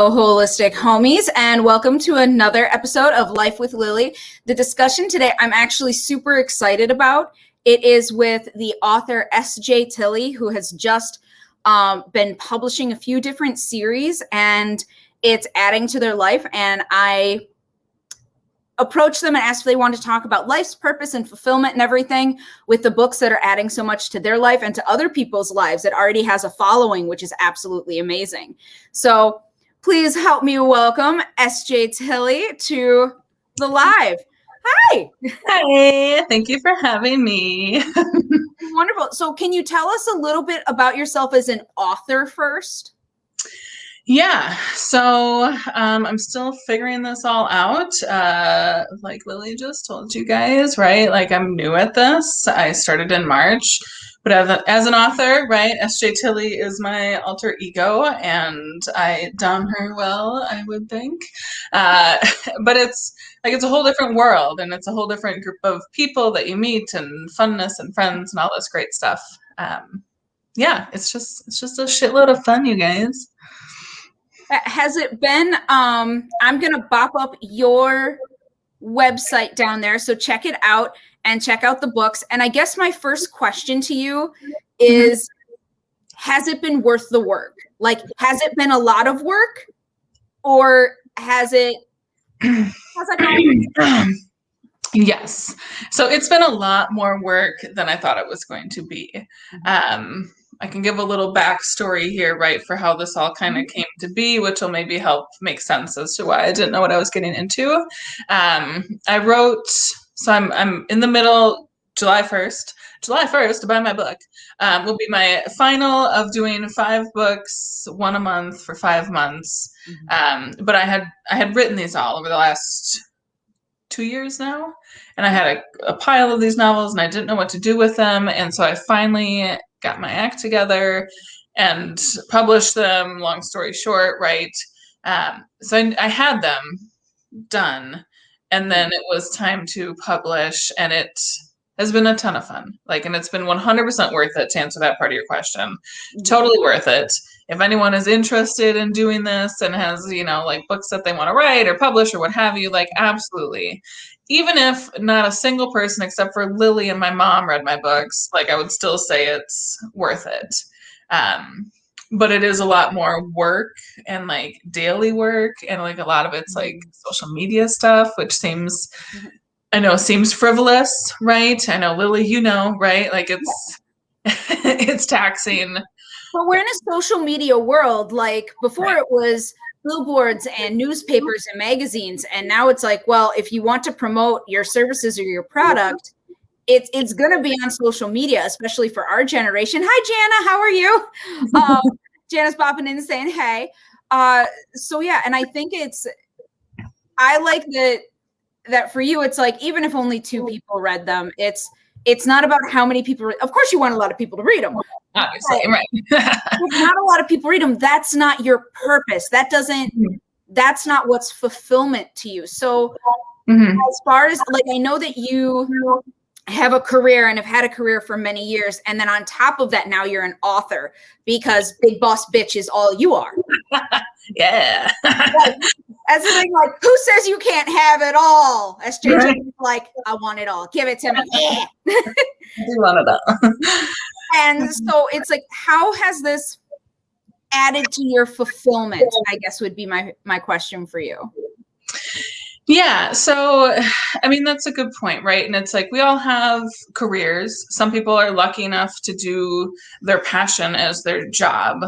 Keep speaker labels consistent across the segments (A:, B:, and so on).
A: Hello, holistic homies, and welcome to another episode of Life with Lily. The discussion today I'm actually super excited about. It is with the author S.J. Tilley, who has just been publishing a few different series, and it's adding to their life. And I approached them and asked if they wanted to talk about life's purpose and fulfillment and everything with the books that are adding so much to their life and to other people's lives. It already has a following, which is absolutely amazing. So please help me welcome S.J. Tilley to the live. Hi.
B: Hi, thank you for having me.
A: Wonderful. So can you tell us a little bit about yourself as an author first?
B: Yeah, so I'm still figuring this all out. Like Lily just told you guys, right? Like I'm new at this. I started in March, but as an author, right? S.J. Tilley is my alter ego, and I dom her well, I would think. But it's a whole different world, and it's a whole different group of people that you meet, and funness and friends and all this great stuff. Yeah, it's just a shitload of fun, you guys.
A: Has it been, I'm going to bop up your website down there, so check it out and check out the books. And I guess my first question to you is, has it been worth the work? Like, has it been a lot of work, or has it
B: Yes. So it's been a lot more work than I thought it was going to be. I can give a little backstory here, right, for how this all kind of came to be, which will maybe help make sense as to why I didn't know what I was getting into. I wrote, so I'm in the middle, July 1st to buy my book. Will be my final of doing 5 books, one a month for 5 months. But I had written these all over the last 2 years now, and I had a pile of these novels, and I didn't know what to do with them, and so I finally got my act together and published them. Long story short, right? So I had them done, and then it was time to publish, and it has been a ton of fun. And it's been 100% worth it, to answer that part of your question. Totally worth it. If anyone is interested in doing this and has, books that they want to write or publish or what have you, absolutely. Even if not a single person except for Lily and my mom read my books, I would still say it's worth it. But it is a lot more work and daily work, and a lot of it's social media stuff, which seems frivolous, right? I know, Lily, right? It's taxing.
A: But we're in a social media world. Before, it was billboards and newspapers and magazines, and now it's well, if you want to promote your services or your product, it's going to be on social media, especially for our generation. Hi, Jana, how are you? Jana's popping in and saying hey. So yeah, and I think I like that for you, it's even if only 2 people read them, it's not about how many people read. Of course you want a lot of people to read them,
B: obviously, right?
A: If not a lot of people read them, that's not your purpose. That's not what's fulfillment to you. So as far as I know that you have a career and have had a career for many years, and then on top of that, now you're an author, because Big Boss Bitch is all you are.
B: Yeah.
A: As a thing, who says you can't have it all? SJ right. I want it all. Give it to me. Yeah.
B: I do want it all.
A: And so it's how has this added to your fulfillment, I guess, would be my question for you.
B: Yeah. So, that's a good point, right? And it's we all have careers. Some people are lucky enough to do their passion as their job.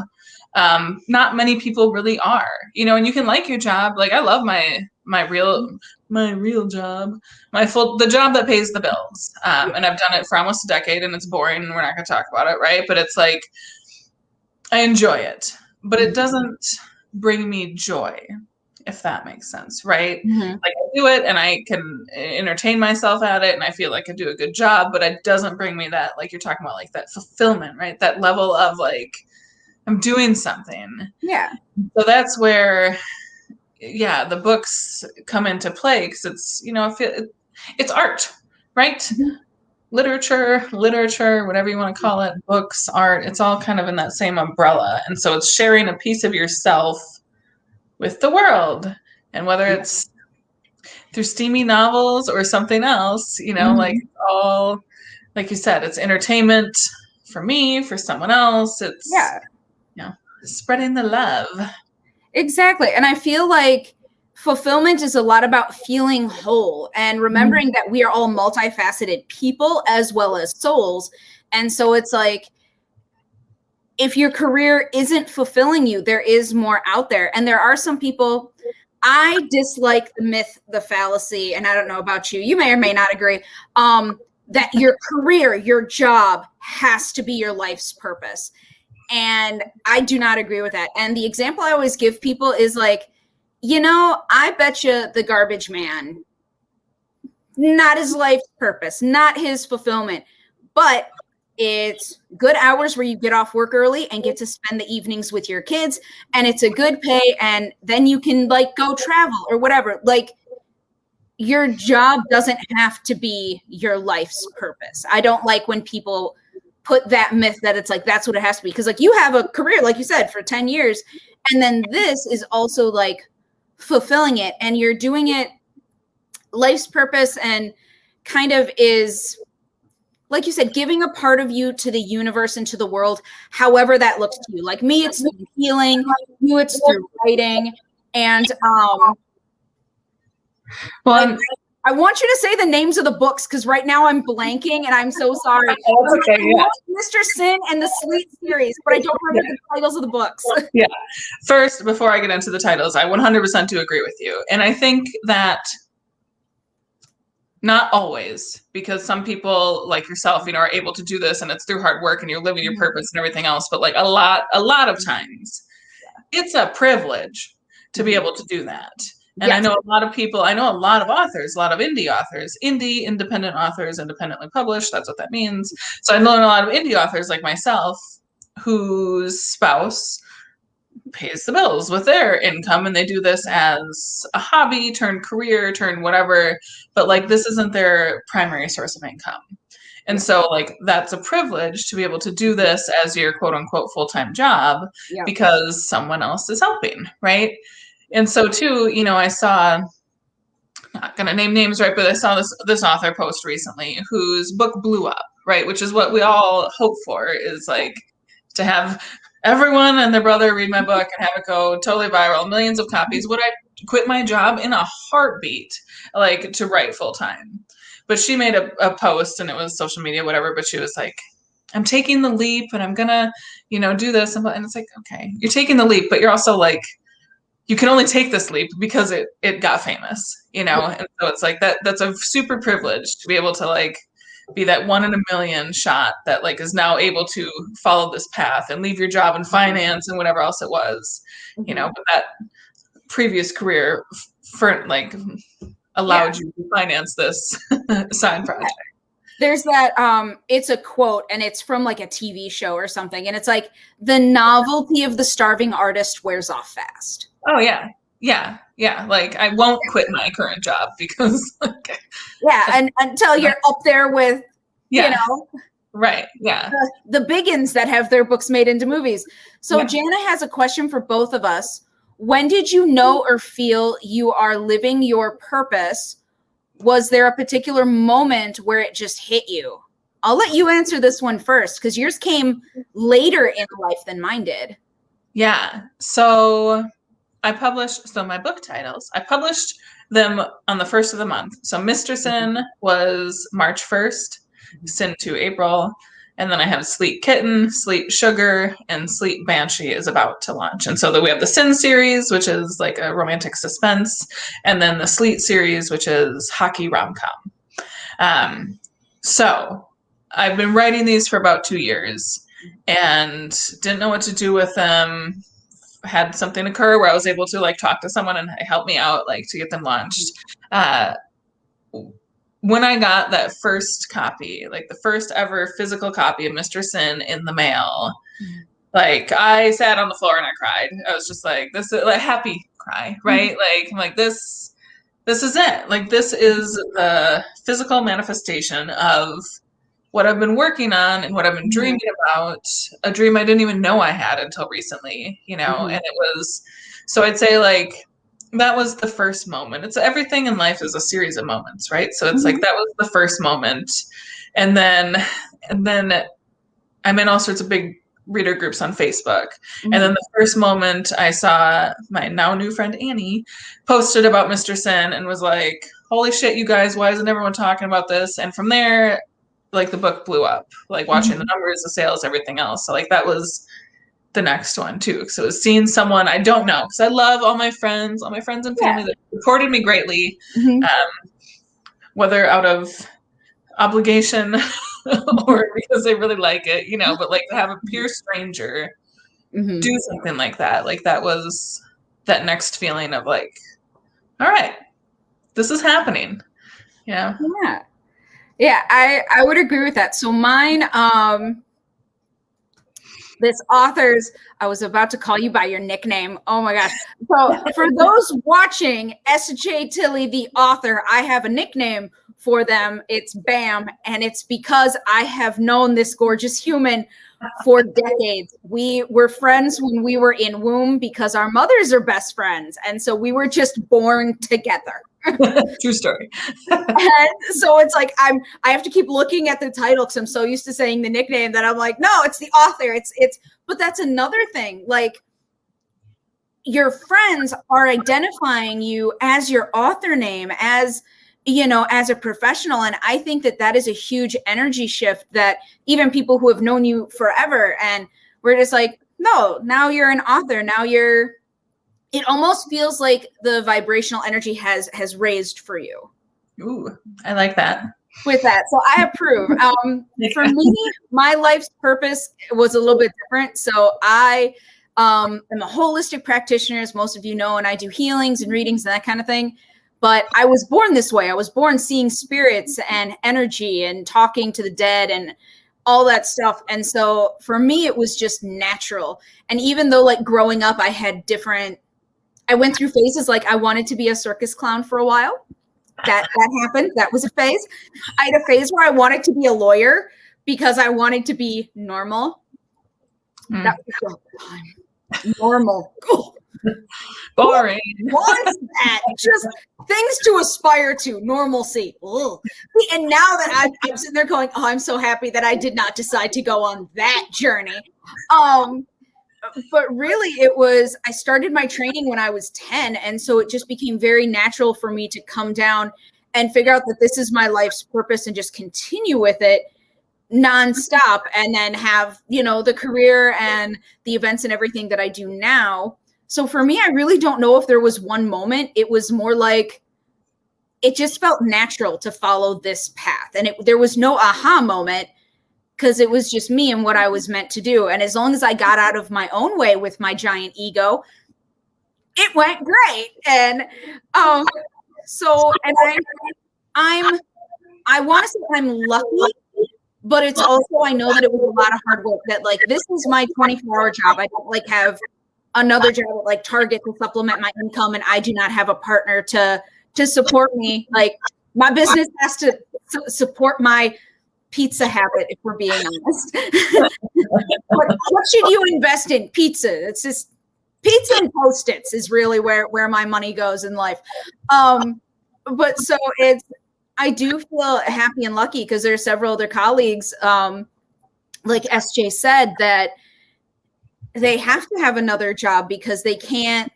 B: Not many people really are, and you can like your job. I love my real job, the job that pays the bills. And I've done it for almost a decade, and it's boring, and we're not going to talk about it. Right. But it's I enjoy it, but it doesn't bring me joy, if that makes sense. Right. I do it and I can entertain myself at it, and I feel like I do a good job, but it doesn't bring me that, you're talking about, that fulfillment, right? That level of I'm doing something.
A: Yeah. So
B: that's where, the books come into play, because it's, it's art, right? Literature, whatever you want to call it, books, art, it's all kind of in that same umbrella. And so it's sharing a piece of yourself with the world. And whether it's through steamy novels or something else, like all, like you said, it's entertainment for me, for someone else. It's, spreading the love.
A: Exactly. And I feel like fulfillment is a lot about feeling whole and remembering that we are all multifaceted people as well as souls. And so it's like, if your career isn't fulfilling you, there is more out there. And there are some people, I dislike the myth, the fallacy, and I don't know about you, you may or may not agree, that your career, your job has to be your life's purpose. And I do not agree with that. And the example I always give people is like, I bet you the garbage man, not his life's purpose, not his fulfillment, but it's good hours where you get off work early and get to spend the evenings with your kids, and it's a good pay, and then you can like go travel or whatever. Like, your job doesn't have to be your life's purpose. I don't like when people put that myth that it's like that's what it has to be, because like you have a career, like you said, for 10 years, and then this is also like fulfilling it, and you're doing it life's purpose, and kind of is, like you said, giving a part of you to the universe and to the world, however that looks to you. Like me, it's through healing, you, it's through writing. And well, I want you to say the names of the books, because right now I'm blanking and I'm so sorry.
B: Okay, yeah.
A: Mr. Sin and the Sleep series, but I don't remember the titles of the books.
B: Yeah. First, before I get into the titles, I 100% do agree with you. And I think that not always, because some people like yourself, are able to do this and it's through hard work and you're living your purpose and everything else. But like a lot of times it's a privilege to be able to do that. And yes. I know a lot of people, I know a lot of authors, a lot of indie authors, independent authors, independently published. That's what that means. So I know a lot of indie authors like myself whose spouse pays the bills with their income, and they do this as a hobby turned career turned whatever, but like this isn't their primary source of income. And so like that's a privilege to be able to do this as your quote unquote full-time job, because someone else is helping, right? And so too, I saw, not gonna name names, right, but I saw this author post recently whose book blew up, right, which is what we all hope for, is like to have everyone and their brother read my book and have it go totally viral, millions of copies. Would I quit my job in a heartbeat, like to write full time? But she made a post, and it was social media, whatever, but she was like, I'm taking the leap and I'm gonna, do this. And it's like, okay, you're taking the leap, but you're also like, you can only take this leap because it got famous, and so it's like that's a super privilege to be able to like be that 1 in a million shot that like is now able to follow this path and leave your job in finance and whatever else it was, but that previous career for like allowed you to finance this side project.
A: There's that, it's a quote, and it's from like a TV show or something, and it's like, the novelty of the starving artist wears off fast.
B: Oh yeah. Yeah. Yeah. Like I won't quit my current job because
A: and until you're up there with,
B: right. Yeah.
A: The biggins that have their books made into movies. So Jana has a question for both of us. When did you know or feel you are living your purpose? Was there a particular moment where it just hit you? I'll let you answer this one first, because yours came later in life than mine did.
B: Yeah. So I published, my book titles, I published them on the 1st of the month. So Mr. Sin was March 1st, Sin 2 April, and then I have Sleep Kitten, Sleep Sugar, and Sleep Banshee is about to launch. And so we have the Sin series, which is like a romantic suspense, and then the Sleep series, which is hockey rom-com. So I've been writing these for about 2 years and didn't know what to do with them. Had something occur where I was able to like talk to someone and help me out, like to get them launched. When I got that first copy, like the first ever physical copy of Mr. Sin in the mail, like I sat on the floor and I cried. I was just like, this is like happy cry, right? Like I'm like, this is it. Like this is the physical manifestation of what I've been working on and what I've been dreaming about, a dream I didn't even know I had until recently, and it was So I'd say like that was the first moment. It's everything in life is a series of moments, right? So it's like that was the first moment. And then I'm in all sorts of big reader groups on Facebook. And then the first moment I saw my now new friend Annie posted about Mr. Sin and was like, holy shit, you guys, why isn't everyone talking about this? And from there, like the book blew up, like watching the numbers, the sales, everything else. So like that was the next one too. So it was seeing someone I don't know, because I love all my friends and family that supported me greatly, whether out of obligation or because they really like it, you know, but like to have a pure stranger do something like that was that next feeling of like, all right, this is happening. Yeah.
A: I would agree with that. So mine, this author's, I was about to call you by your nickname. Oh my gosh. So for those watching, S.J. Tilly, the author, I have a nickname for them. It's Bam. And it's because I have known this gorgeous human for decades. We were friends when we were in womb because our mothers are best friends. And so we were just born together.
B: True story.
A: And so it's like I have to keep looking at the title because I'm so used to saying the nickname that I'm like, no, it's the author. It's but that's another thing. Like your friends are identifying you as your author name, as you know, as a professional. And I think that is a huge energy shift that even people who have known you forever and we're just like, no, now you're an author. Now it almost feels like the vibrational energy has raised for you.
B: Ooh, I like that.
A: With that. So I approve. For me, my life's purpose was a little bit different. So I am a holistic practitioner, as most of you know, and I do healings and readings and that kind of thing. But I was born this way. I was born seeing spirits and energy and talking to the dead and all that stuff. And so for me, it was just natural. And even though like growing up, I went through phases. Like I wanted to be a circus clown for a while. That happened. That was a phase. I had a phase where I wanted to be a lawyer because I wanted to be normal. That was the time. Normal.
B: Boring.
A: What's that? Just things to aspire to. Normalcy. Ugh. And now that I'm sitting there going, oh, I'm so happy that I did not decide to go on that journey. But really I started my training when I was 10. And so it just became very natural for me to come down and figure out that this is my life's purpose and just continue with it nonstop. And then have, you know, the career and the events and everything that I do now. So for me, I really don't know if there was one moment. It was more like, it just felt natural to follow this path. And there was no aha moment, because it was just me and what I was meant to do. And as long as I got out of my own way with my giant ego, it went great. And I want to say I'm lucky, but it's also, I know that it was a lot of hard work, that like, this is my 24-hour job. I don't like have another job at like Target to supplement my income. And I do not have a partner to support me. Like my business has to support my pizza habit, if we're being honest. What should you invest in? Pizza. It's just pizza and Post-its is really where my money goes in life. But so I do feel happy and lucky because there are several other colleagues, like SJ said, that they have to have another job because they can't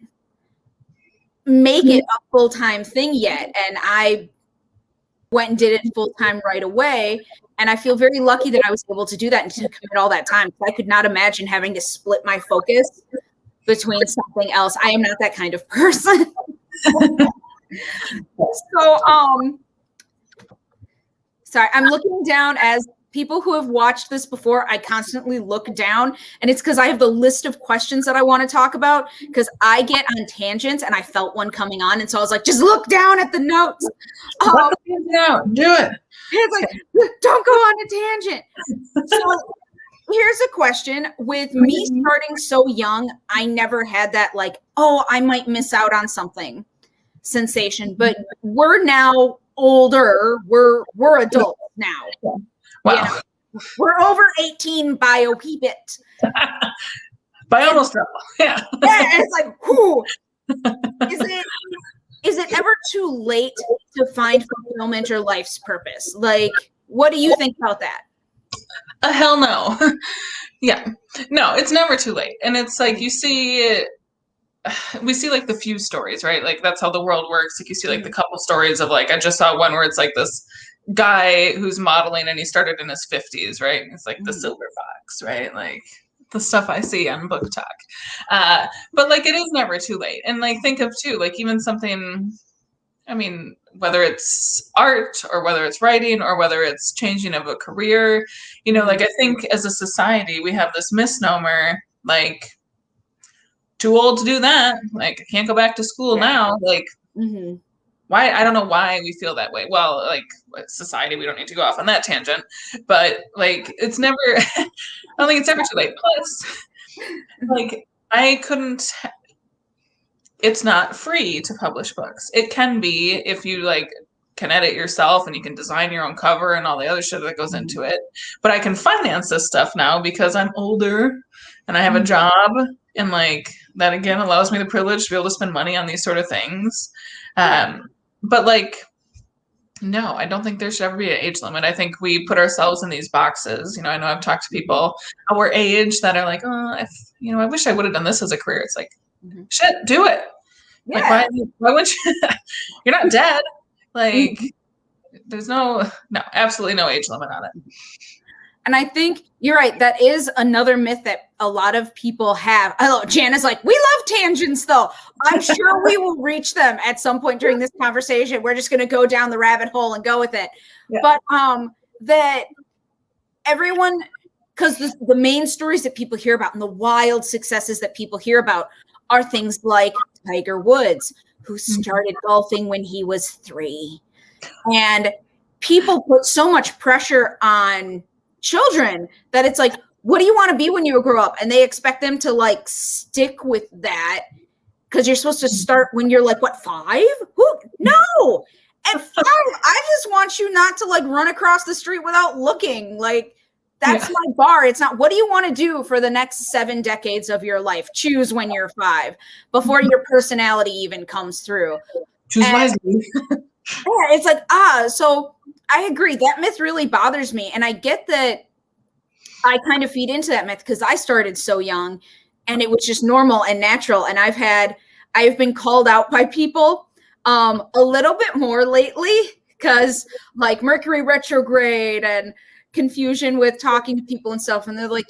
A: make it a full-time thing yet. And I went and did it full-time right away. And I feel very lucky that I was able to do that and to commit all that time. I could not imagine having to split my focus between something else. I am not that kind of person. So, sorry, I'm looking down. As people who have watched this before, I constantly look down, and it's because I have the list of questions that I want to talk about, because I get on tangents, and I felt one coming on. And so I was like, just look down at the notes.
B: Do it.
A: It's like, don't go on a tangent. So here's a question. With me starting so young, I never had that like, oh, I might miss out on something sensation. But we're now older. We're adults now.
B: Wow.
A: You know? We're over 18 bio peepit.
B: By almost double. Yeah.
A: Yeah, and it's like, whoo. Is it ever too late to find fulfillment or life's purpose? Like, what do you think about that?
B: Hell no. Yeah. No, it's never too late. And it's like we see like the few stories, right? Like that's how the world works. Like you see like the couple stories of like, I just saw one where it's like this guy who's modeling and he started in his 50s, right? And it's like the silver fox, right? Like the stuff I see on Book Talk. But like it is never too late. And like think of too, like even something, I mean, whether it's art or whether it's writing or whether it's changing of a career, you know, like I think as a society we have this misnomer, like too old to do that. Like I can't go back to school now. Like why? I don't know why we feel that way. Well, like society, we don't need to go off on that tangent, but like it's never. I don't think it's ever too late. Plus, like I couldn't. It's not free to publish books. It can be if you like can edit yourself and you can design your own cover and all the other shit that goes into it. But I can finance this stuff now because I'm older and I have a job, and like that again allows me the privilege to be able to spend money on these sort of things. But like, no, I don't think there should ever be an age limit. I think we put ourselves in these boxes. You know, I know I've talked to people our age that are like, oh, I wish I would have done this as a career. It's like, shit, do it. Yeah. Like, why wouldn't you? You're not dead. Like, there's absolutely no age limit on it.
A: And I think you're right. That is another myth that a lot of people have. Oh, Jana's like, we love tangents, though. I'm sure we will reach them at some point during this conversation. We're just going to go down the rabbit hole and go with it. Yeah. But that everyone, because the main stories that people hear about and the wild successes that people hear about are things like Tiger Woods, who started golfing when he was 3. And people put so much pressure on children that it's like, what do you want to be when you grow up? And they expect them to like stick with that because you're supposed to start when you're like, what, 5? No. At 5, I just want you not to like run across the street without looking. Like, that's my bar. It's not, what do you want to do for the next 7 decades of your life? Choose when you're 5 before your personality even comes through.
B: Choose wisely.
A: Yeah, it's like, so I agree. That myth really bothers me. And I get that I kind of feed into that myth because I started so young and it was just normal and natural. And I've been called out by people a little bit more lately because like Mercury retrograde and confusion with talking to people and stuff. And they're like,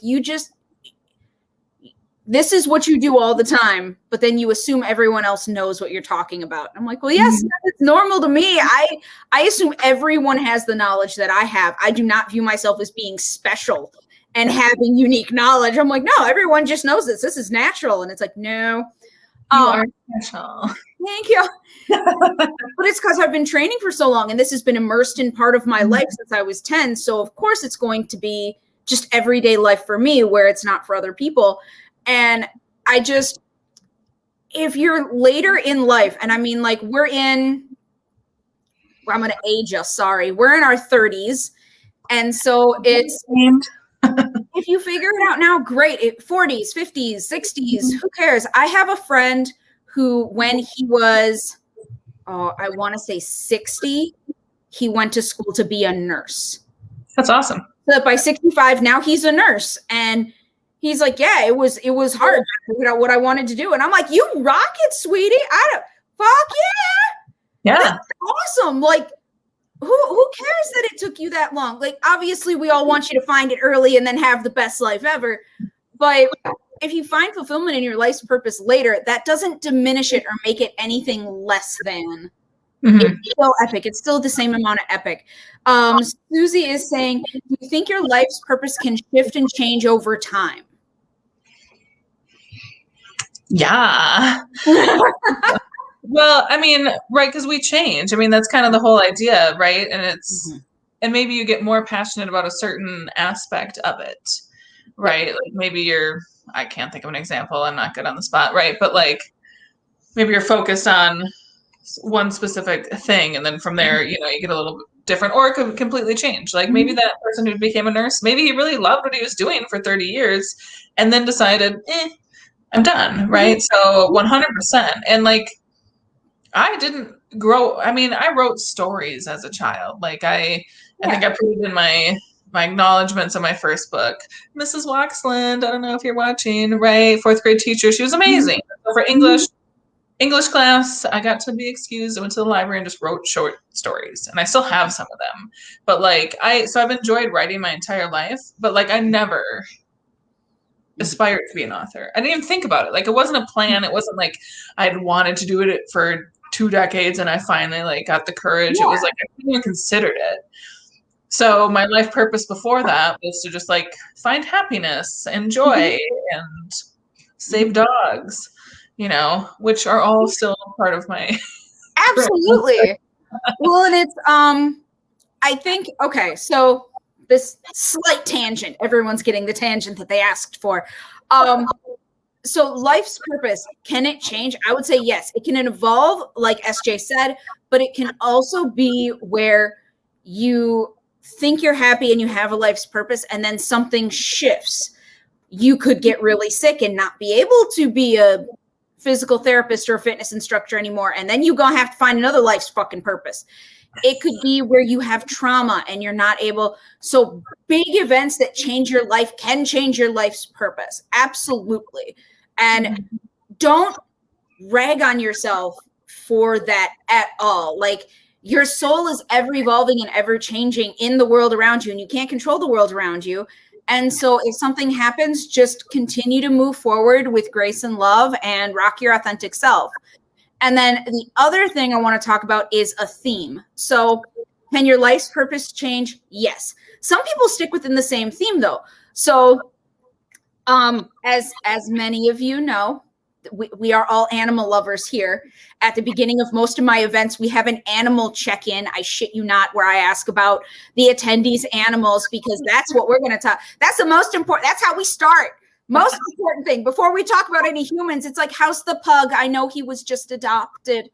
A: this is what you do all the time, but then you assume everyone else knows what you're talking about. I'm like, well, yes, it's normal to me. I assume everyone has the knowledge that I have. I do not view myself as being special and having unique knowledge. I'm like, no, everyone just knows this. This is natural. And it's like, no.
B: You are special.
A: Thank you. But it's because I've been training for so long and this has been immersed in part of my life since I was 10. So of course it's going to be just everyday life for me where it's not for other people. And if you're later in life, and I mean, like I'm going to age us, sorry. We're in our 30s. And so it's, if you figure it out now, great. 40s, 50s, 60s, who cares? I have a friend who, when he was, I want to say 60, he went to school to be a nurse.
B: That's awesome.
A: So by 65, now he's a nurse. And he's like, yeah, it was hard to figure out what I wanted to do. And I'm like, you rock it, sweetie. Fuck yeah.
B: Yeah.
A: That's awesome. Like, who cares that it took you that long? Like, obviously we all want you to find it early and then have the best life ever. But if you find fulfillment in your life's purpose later, that doesn't diminish it or make it anything less than. It's still epic. It's still the same amount of epic. Susie is saying, do you think your life's purpose can shift and change over time?
B: Yeah. Well, I mean, right, because we change. I mean, that's kind of the whole idea, right? And and maybe you get more passionate about a certain aspect of it, right? Like maybe I can't think of an example. I'm not good on the spot, right? But like maybe you're focused on one specific thing, and then from there, you get a little different, or it could completely change. Like maybe that person who became a nurse, maybe he really loved what he was doing for 30 years, and then decided, I'm done, right? So 100%. And like, I didn't grow. I mean, I wrote stories as a child. Like I think I put it in my acknowledgments of my first book. Mrs. Waxland, I don't know if you're watching, right? Fourth grade teacher. She was amazing. So for English class, I got to be excused. I went to the library and just wrote short stories, and I still have some of them. But like so I've enjoyed writing my entire life. But like I never aspired to be an author. I didn't even think about it. Like it wasn't a plan. It wasn't like I'd wanted to do it for 2 decades and I finally like got the courage. It was like I didn't even considered it. So my life purpose before that was to just like find happiness and joy and save dogs, you know, which are all still part of my
A: Absolutely. Well, and it's I think okay, so this slight tangent. Everyone's getting the tangent that they asked for. So life's purpose, can it change? I would say yes. It can evolve, like SJ said, but it can also be where you think you're happy and you have a life's purpose, and then something shifts. You could get really sick and not be able to be a physical therapist or a fitness instructor anymore, and then you're gonna have to find another life's fucking purpose. It could be where you have trauma and you're not able. So big events that change your life can change your life's purpose. Absolutely. And don't rag on yourself for that at all. Like your soul is ever evolving and ever changing in the world around you, and you can't control the world around you. And so if something happens, just continue to move forward with grace and love and rock your authentic self. And then the other thing I want to talk about is a theme. So can your life's purpose change? Yes. Some people stick within the same theme though. So as many of you know, we are all animal lovers here. At the beginning of most of my events, we have an animal check-in. I shit you not, where I ask about the attendees' animals, because that's what we're going to talk. That's the most important. That's how we start. Most important thing before we talk about any humans, it's like, how's the pug? I know he was just adopted.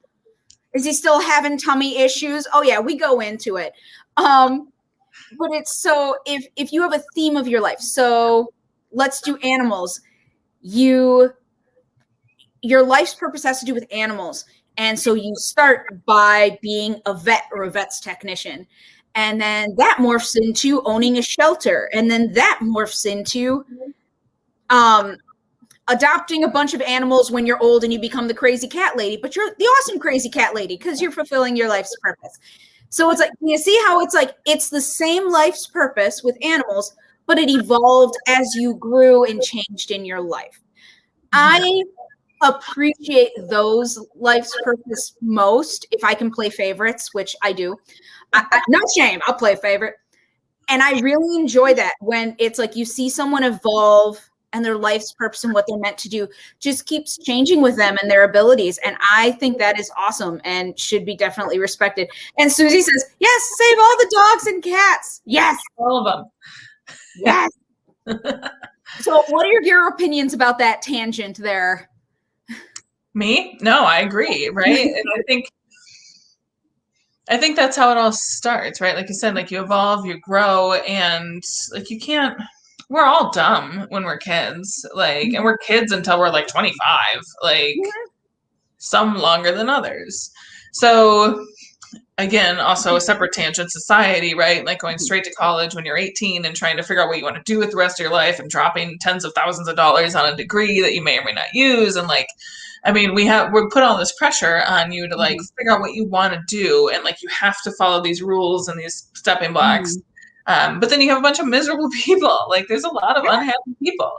A: Is he still having tummy issues? Oh yeah, we go into it. But it's so if you have a theme of your life, so let's do animals. Your life's purpose has to do with animals. And so you start by being a vet or a vet's technician. And then that morphs into owning a shelter. And then that morphs into adopting a bunch of animals when you're old and you become the crazy cat lady, but you're the awesome crazy cat lady because you're fulfilling your life's purpose. So it's like, you see how it's like, it's the same life's purpose with animals, but it evolved as you grew and changed in your life. I appreciate those life's purpose most if I can play favorites, which I do. No shame, I'll play a favorite. And I really enjoy that when it's like you see someone evolve and their life's purpose and what they're meant to do just keeps changing with them and their abilities. And I think that is awesome and should be definitely respected. And Susie says, yes, save all the dogs and cats. Yes.
B: all of them.
A: Yes. So what are your opinions about that tangent there?
B: Me? No, I agree, right? And I think that's how it all starts, right? Like you said, like you evolve, you grow, and like you can't, we're all dumb when we're kids, like, and we're kids until we're like 25, like some longer than others. So again, also a separate tangent, society, right? Like going straight to college when you're 18 and trying to figure out what you want to do with the rest of your life and dropping tens of thousands of dollars on a degree that you may or may not use. And like, I mean, we're put all this pressure on you to like figure out what you want to do. And like, you have to follow these rules and these stepping blocks. But then you have a bunch of miserable people. Like there's a lot of unhappy people.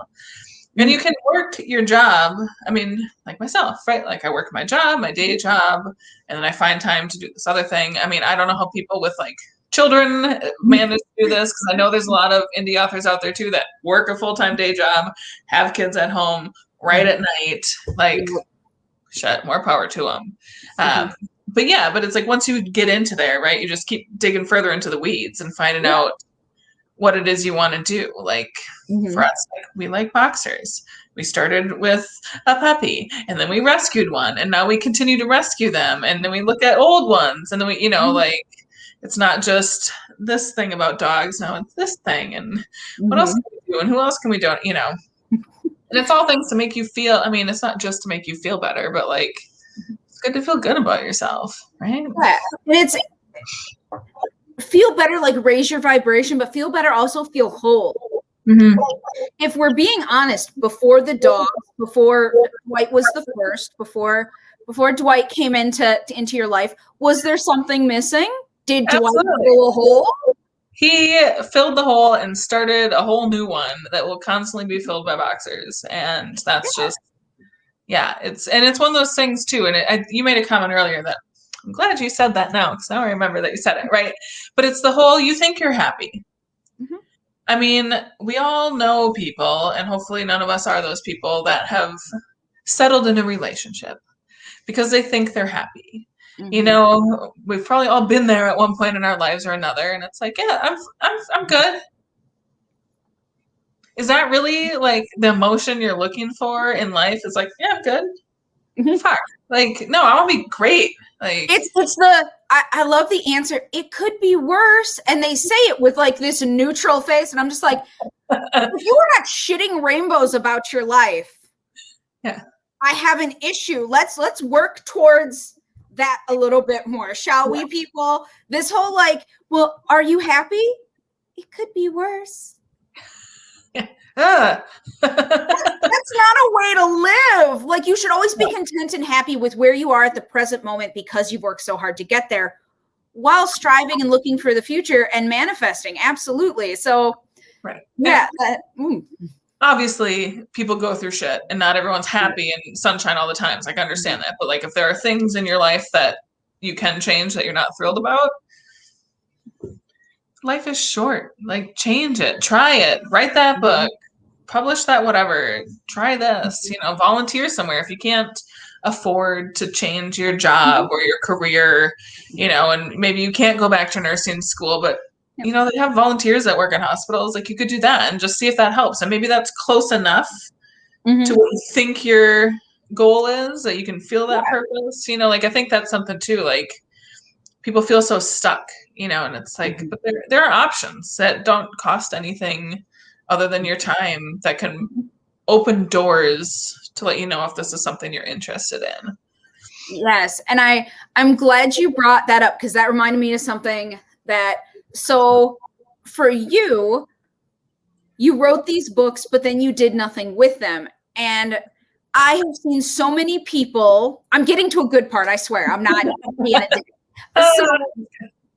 B: And you can work your job. I mean, like myself, right? Like I work my job, my day job, and then I find time to do this other thing. I mean, I don't know how people with like children manage to do this, because I know there's a lot of indie authors out there too that work a full-time day job, have kids at home, write at night, like shit, more power to them. But it's like once you get into there, right, you just keep digging further into the weeds and finding out what it is you want to do. Like for us, like, we like boxers. We started with a puppy and then we rescued one and now we continue to rescue them. And then we look at old ones and then we, like it's not just this thing about dogs. Now it's this thing. And what else can we do? And who else can we do? And it's all things to make you feel, I mean, it's not just to make you feel better, but like, it's good to feel good about yourself, right?
A: Yeah. And it's feel better, like raise your vibration, but feel better, also feel whole.
B: Mm-hmm.
A: If we're being honest, before the dog, before Dwight was the first, before Dwight came into your life, was there something missing? Did Dwight fill a hole?
B: He filled the hole and started a whole new one that will constantly be filled by boxers. And that's just, yeah, it's one of those things too. And you made a comment earlier that I'm glad you said that now, because now I remember that you said it, right? But it's the whole, you think you're happy. Mm-hmm. I mean, we all know people, and hopefully none of us are those people that have settled in a relationship because they think they're happy. Mm-hmm. You know, we've probably all been there at one point in our lives or another, and it's like, yeah, I'm good. Is that really like the emotion you're looking for in life? Is like, yeah, I'm good. Mm-hmm. Fuck. Like, no, I want to be great. Like,
A: I love the answer. It could be worse. And they say it with like this neutral face. And I'm just like, if you are not shitting rainbows about your life,
B: yeah,
A: I have an issue. Let's work towards that a little bit more, shall we, people? This whole like, well, are you happy? It could be worse.
B: That's
A: not a way to live. Like, you should always be content and happy with where you are at the present moment because you've worked so hard to get there, while striving and looking for the future and manifesting. Absolutely. So,
B: right.
A: Yeah.
B: Obviously, people go through shit, and not everyone's happy and sunshine all the time. So I can understand that. But like, if there are things in your life that you can change that you're not thrilled about, life is short. Like, change it, try it, write that book, publish that, whatever, try this, you know, volunteer somewhere. If you can't afford to change your job or your career, you know, and maybe you can't go back to nursing school, but you know, they have volunteers that work in hospitals. Like, you could do that and just see if that helps. And maybe that's close enough to what you think your goal is, that you can feel that purpose, you know. Like, I think that's something too, like, people feel so stuck, you know, and it's like, but there are options that don't cost anything other than your time, that can open doors to let you know if this is something you're interested in.
A: Yes. And I'm glad you brought that up, because that reminded me of something that, so for you wrote these books, but then you did nothing with them. And I have seen so many people, I'm getting to a good part, I swear, I'm not being it. So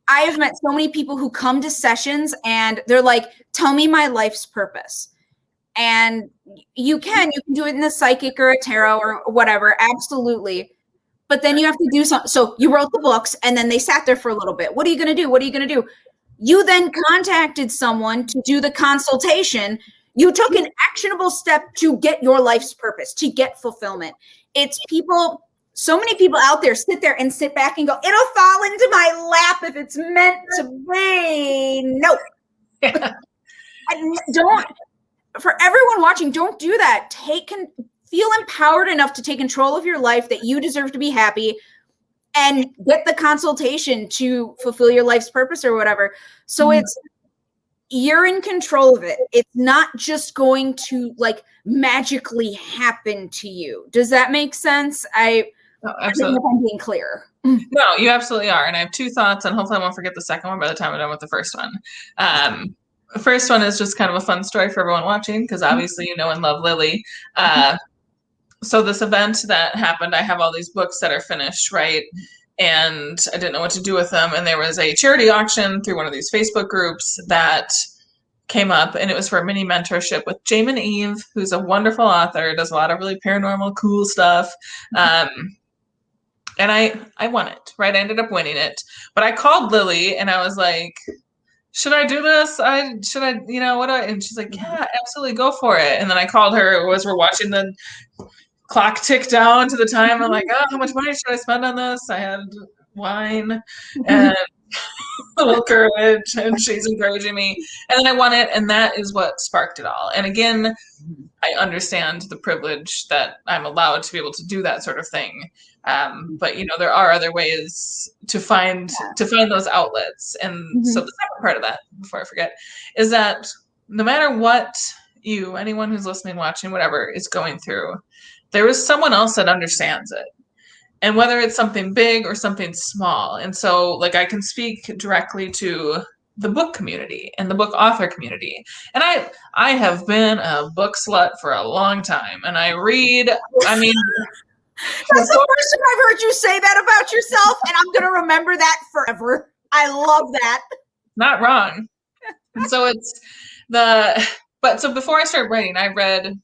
A: I have met so many people who come to sessions and they're like, tell me my life's purpose. And you can do it in a psychic or a tarot or whatever. Absolutely. But then you have to do something. So you wrote the books and then they sat there for a little bit. What are you going to do? What are you going to do? You then contacted someone to do the consultation. You took an actionable step to get your life's purpose, to get fulfillment. It's people. So many people out there sit back and go, it'll fall into my lap if it's meant to be. No. Don't, for everyone watching, don't do that. Feel empowered enough to take control of your life, that you deserve to be happy, and get the consultation to fulfill your life's purpose or whatever. So you're in control of it. It's not just going to like magically happen to you. Does that make sense?
B: No, absolutely.
A: I'm being clear.
B: No, you absolutely are. And I have two thoughts, and hopefully I won't forget the second one by the time I'm done with the first one. The first one is just kind of a fun story for everyone watching, because obviously you know and love Lily. So this event that happened, I have all these books that are finished, right? And I didn't know what to do with them. And there was a charity auction through one of these Facebook groups that came up, and it was for a mini mentorship with Jamin Eve, who's a wonderful author, does a lot of really paranormal, cool stuff. And I won it, right? I ended up winning it. But I called Lily and I was like, should I do this? Should I, you know, what? And she's like, yeah, absolutely, go for it. And then I called her as we're watching the clock tick down to the time. I'm like, oh, how much money should I spend on this? I had wine and a little courage, and she's encouraging me. And then I won it, and that is what sparked it all. And again, I understand the privilege that I'm allowed to be able to do that sort of thing. But you know, there are other ways to find those outlets. And so the second part of that, before I forget, is that no matter what you, anyone who's listening, watching, whatever is going through, there is someone else that understands it. And whether it's something big or something small. And so like I can speak directly to the book community and the book author community. And I have been a book slut for a long time, and I read, I mean,
A: that's the first time I've heard you say that about yourself, and I'm going to remember that forever. I love that.
B: Not wrong. And so so before I started writing, I read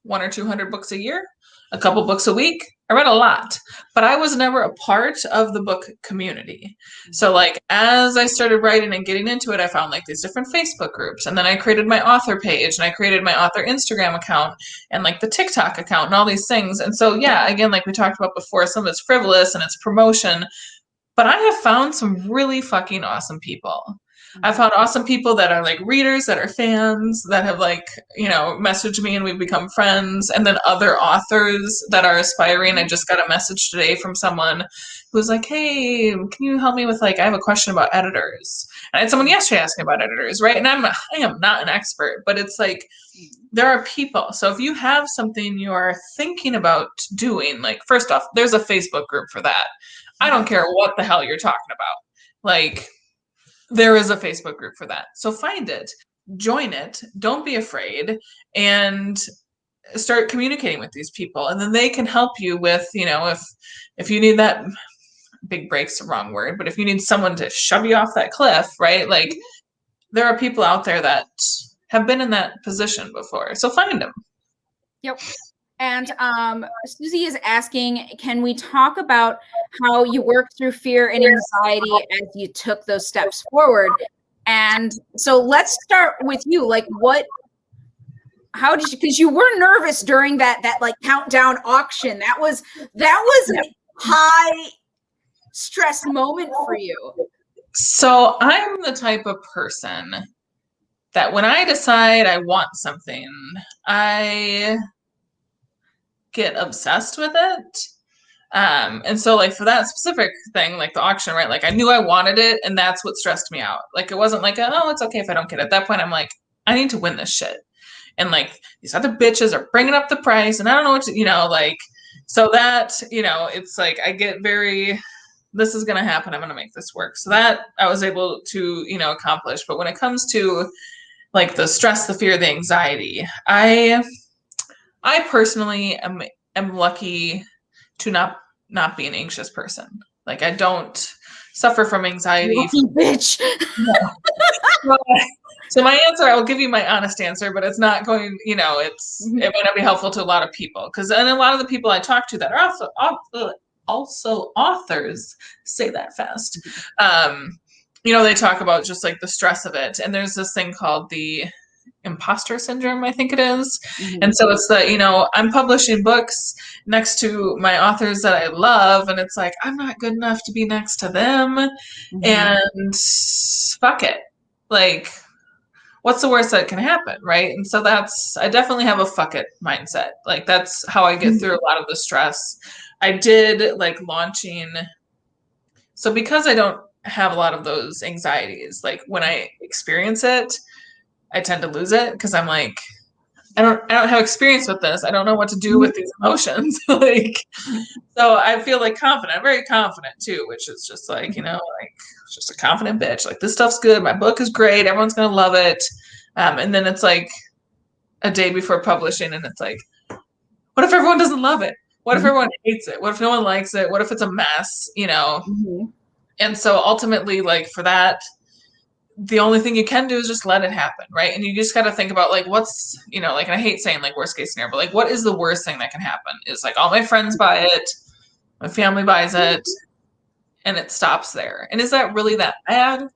B: 100 or 200 books a year, a couple books a week. I read a lot, but I was never a part of the book community. So like as I started writing and getting into it, I found like these different Facebook groups, and then I created my author page, and I created my author Instagram account and like the TikTok account and all these things. And so, yeah, again, like we talked about before, some of it's frivolous and it's promotion, but I have found some really fucking awesome people. I found awesome people that are like readers, that are fans, that have like, you know, messaged me and we've become friends. And then other authors that are aspiring. I just got a message today from someone who was like, hey, can you help me with like, I have a question about editors. And I had someone yesterday asking about editors, right? And I am not an expert, but it's like, there are people. So if you have something you're thinking about doing, like, first off, there's a Facebook group for that. I don't care what the hell you're talking about. Like, there is a Facebook group for that. So find it, join it, don't be afraid, and start communicating with these people. And then they can help you with, you know, if you need that, big break's the wrong word, but if you need someone to shove you off that cliff, right? Like there are people out there that have been in that position before. So find them.
A: Yep. And Susie is asking, can we talk about how you worked through fear and anxiety as you took those steps forward? And so let's start with you. Like how did you, because you were nervous during that like countdown auction. That was a high stress moment for you.
B: So I'm the type of person that when I decide I want something, I get obsessed with it. And so like for that specific thing, like the auction, right? Like I knew I wanted it, and that's what stressed me out. Like it wasn't like, oh, it's okay if I don't get it. At that point, I'm like, I need to win this shit. And like these other bitches are bringing up the price, and I don't know what to, you know, like, so that, you know, it's like I get very, this is going to happen. I'm going to make this work. So that I was able to, you know, accomplish. But when it comes to like the stress, the fear, the anxiety, I personally am lucky to not be an anxious person. Like I don't suffer from anxiety.
A: Lucky bitch.
B: So my answer, I will give you my honest answer, but it's not going, you know, it might not be helpful to a lot of people. And a lot of the people I talk to that are also authors, say that fast. You know, they talk about just like the stress of it. And there's this thing called the imposter syndrome, I think it is. And so it's that, you know, I'm publishing books next to my authors that I love, and it's like, I'm not good enough to be next to them. And fuck it. Like, what's the worst that can happen, right? And so I definitely have a fuck it mindset. Like that's how I get through a lot of the stress. I did like launching. So because I don't have a lot of those anxieties, like when I experience it, I tend to lose it because I'm like, I don't have experience with this. I don't know what to do with these emotions. Like, so I feel like confident. I'm very confident too, which is just like, you know, like just a confident bitch. Like this stuff's good. My book is great. Everyone's going to love it. And then it's like a day before publishing, and it's like, what if everyone doesn't love it? What if everyone hates it? What if no one likes it? What if it's a mess, you know? And so ultimately, like for that, the only thing you can do is just let it happen, right? And you just got to think about like what's, you know, like, and I hate saying like worst case scenario, but like what is the worst thing that can happen? Is like all my friends buy it, my family buys it, and it stops there. And is that really that bad?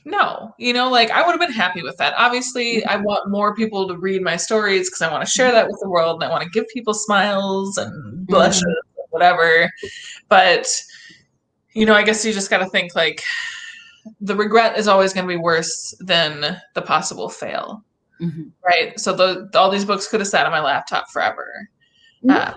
B: No, you know, like I would have been happy with that. Obviously, I want more people to read my stories because I want to share that with the world, and I want to give people smiles and blushes and whatever. But, you know, I guess you just got to think like, the regret is always going to be worse than the possible fail, right? So all these books could have sat on my laptop forever. And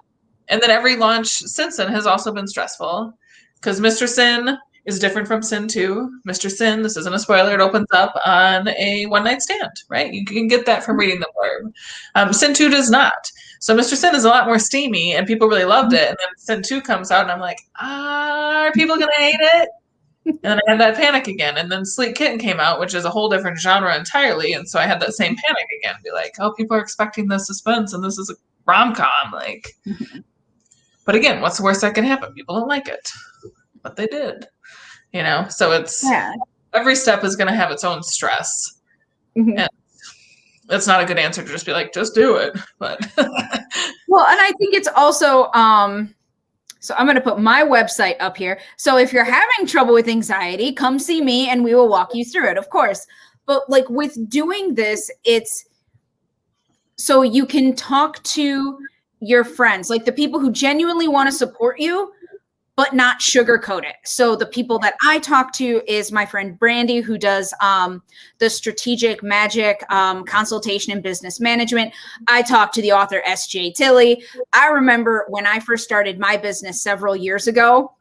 B: then every launch since then has also been stressful because Mr. Sin is different from Sin 2. Mr. Sin, this isn't a spoiler, it opens up on a one-night stand, right? You can get that from reading the blurb. Sin 2 does not. So Mr. Sin is a lot more steamy, and people really loved it. And then Sin 2 comes out, and I'm like, are people going to hate it? And then I had that panic again. And then Sleek Kitten came out, which is a whole different genre entirely. And so I had that same panic again. Be like, oh, people are expecting the suspense, and this is a rom-com. Like, but again, what's the worst that can happen? People don't like it. But they did. So it's every step is going to have its own stress. And it's not a good answer to just be like, just do it. But
A: well, and I think it's also so I'm going to put my website up here. So if you're having trouble with anxiety, come see me and we will walk you through it, of course. But like with doing this, it's so you can talk to your friends, like the people who genuinely want to support you, but not sugarcoat it. So the people that I talk to is my friend Brandy, who does the strategic magic consultation in business management. I talk to the author S.J. Tilley. I remember when I first started my business several years ago,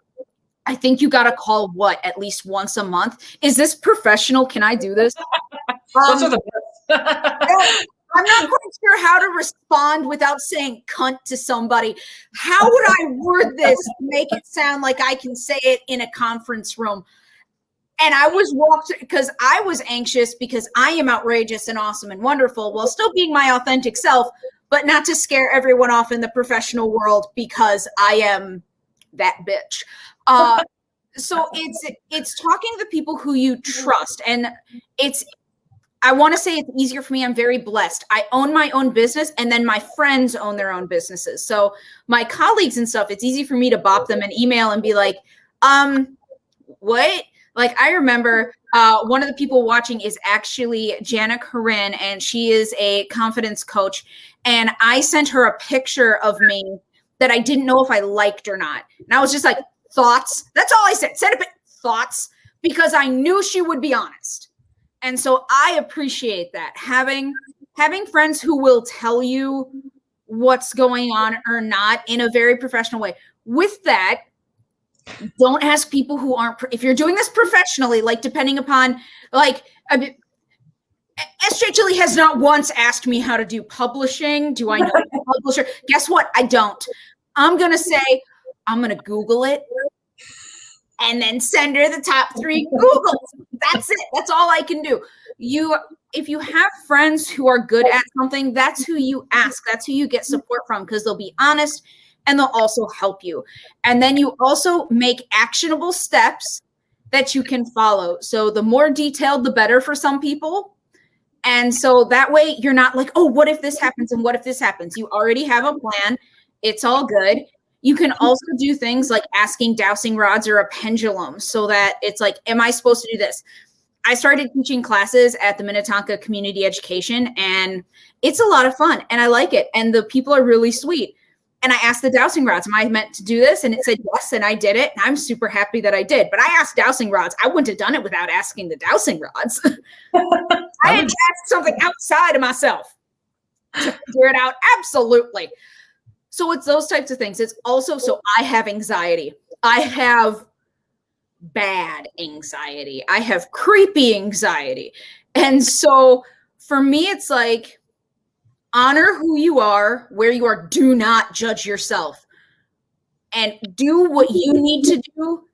A: I think you got a call, at least once a month. Is this professional? Can I do this?
B: Those are the best.
A: I'm not quite sure how to respond without saying cunt to somebody. How would I word this to make it sound like I can say it in a conference room? And I was walked because I was anxious because I am outrageous and awesome and wonderful while still being my authentic self, but not to scare everyone off in the professional world because I am that bitch. So it's talking to people who you trust, and I want to say it's easier for me. I'm very blessed. I own my own business, and then my friends own their own businesses. So my colleagues and stuff, it's easy for me to bop them an email and be like, what? Like I remember one of the people watching is actually Jana Corinne, and she is a confidence coach. And I sent her a picture of me that I didn't know if I liked or not. And I was just like, thoughts. That's all I said. Send a thoughts, because I knew she would be honest. And so I appreciate that. Having friends who will tell you what's going on or not in a very professional way. With that, don't ask people who aren't, if you're doing this professionally, like depending upon, like, S.J. Tilley has not once asked me how to do publishing. Do I know a publisher? Guess what? I don't. I'm going to say, I'm going to Google it and then send her the top 3 Googles. That's it. That's all I can do. If you have friends who are good at something, that's who you ask. That's who you get support from, because they'll be honest and they'll also help you. And then you also make actionable steps that you can follow. So the more detailed, the better for some people. And so that way you're not like, oh, what if this happens? And what if this happens? You already have a plan. It's all good. You can also do things like asking dowsing rods or a pendulum, so that it's like, am I supposed to do this? I started teaching classes at the Minnetonka Community Education, and it's a lot of fun, and I like it. And the people are really sweet. And I asked the dowsing rods, am I meant to do this? And it said yes, and I did it. And I'm super happy that I did. But I asked dowsing rods. I wouldn't have done it without asking the dowsing rods. I had to ask something outside of myself to figure it out. Absolutely. So it's those types of things. It's also, so I have anxiety. I have bad anxiety. I have creepy anxiety. And so for me, it's like, honor who you are, where you are. Do not judge yourself, and do what you need to do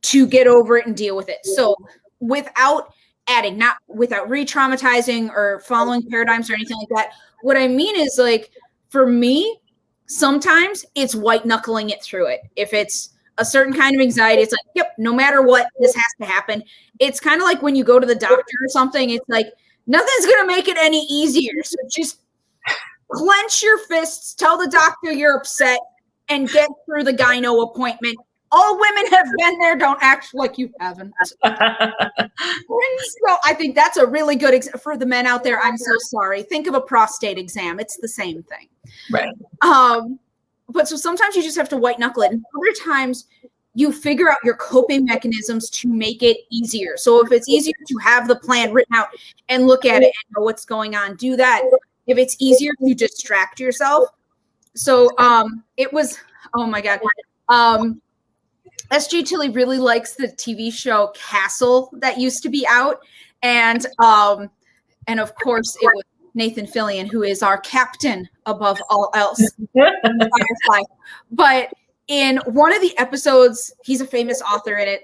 A: to get over it and deal with it. So without adding, not without re-traumatizing or following paradigms or anything like that. What I mean is, like, for me, sometimes it's white knuckling it through it. If it's a certain kind of anxiety, it's like, yep, no matter what, this has to happen. It's kind of like when you go to the doctor or something, it's like, nothing's going to make it any easier. So just clench your fists, tell the doctor you're upset, and get through the gyno appointment. All women have been there. Don't act like you haven't. So I think that's a really good for the men out there. I'm so sorry. Think of a prostate exam. It's the same thing.
B: Right.
A: But so sometimes you just have to white knuckle it. And other times you figure out your coping mechanisms to make it easier. So if it's easier to have the plan written out and look at it and know what's going on, do that. If it's easier to distract yourself. So it was, oh my God. S.J. Tilly really likes the TV show Castle that used to be out, and of course it was Nathan Fillion, who is our captain above all else in Firefly. But in one of the episodes, he's a famous author in it.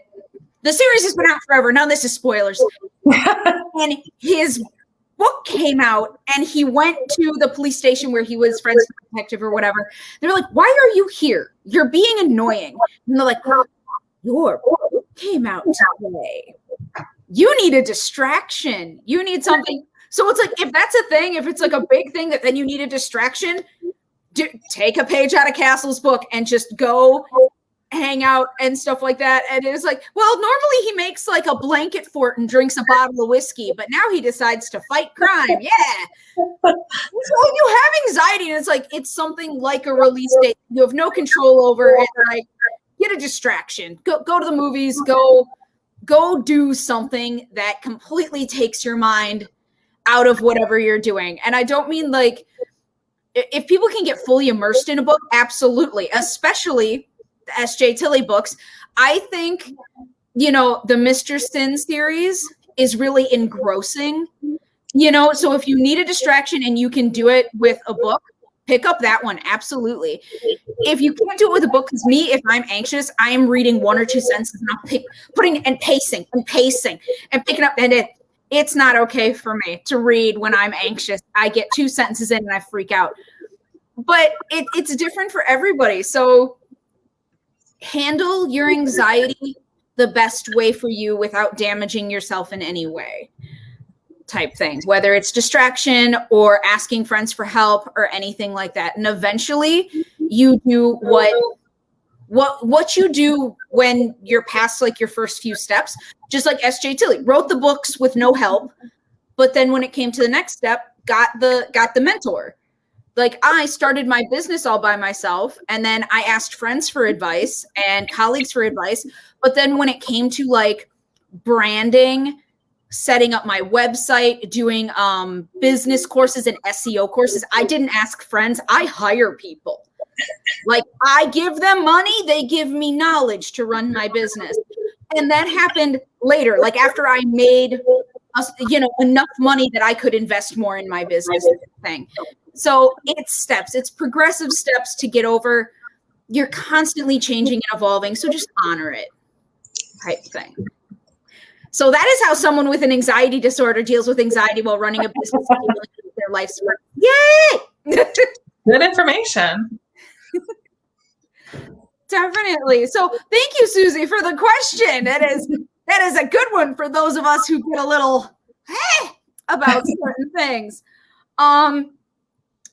A: The series has been out forever. None of this is spoilers. And his book came out, and he went to the police station where he was friends with the detective or whatever. They're like, "Why are you here? You're being annoying." And they're like, "Your book came out today. You need a distraction. You need something." So it's like, if that's a thing, if it's like a big thing that then you need a distraction, take a page out of Castle's book and just go hang out and stuff like that. And it's like, well, normally he makes like a blanket fort and drinks a bottle of whiskey, but now he decides to fight crime. Yeah. So you have anxiety, and it's like, it's something like a release date you have no control over, and like, get a distraction. Go to the movies, go do something that completely takes your mind out of whatever you're doing. And I don't mean like, if people can get fully immersed in a book, absolutely, especially the S.J. Tilly books. I think, the Mr. Sin series is really engrossing, so if you need a distraction and you can do it with a book, pick up that one. Absolutely. If you can't do it with a book, because me, if I'm anxious, I am reading one or two sentences and I'm putting and pacing and picking up, and it's not okay for me to read when I'm anxious. I get two sentences in and I freak out. But it's different for everybody. So handle your anxiety the best way for you without damaging yourself in any way, type thing, whether it's distraction or asking friends for help or anything like that. And eventually you do what you do when you're past like your first few steps, just like S.J. Tilly wrote the books with no help. But then when it came to the next step, got the mentor. Like, I started my business all by myself, and then I asked friends for advice and colleagues for advice. But then when it came to like branding, setting up my website, doing business courses and SEO courses, I didn't ask friends. I hire people. Like, I give them money, they give me knowledge to run my business. And that happened later, like after I made enough money that I could invest more in my business thing. So it's steps, it's progressive steps to get over. You're constantly changing and evolving, so just honor it, type thing. So that is how someone with an anxiety disorder deals with anxiety while running a business and dealing with their life's work. Yay!
B: Good information.
A: Definitely. So thank you, Susie, for the question. That is a good one for those of us who get a little about certain things.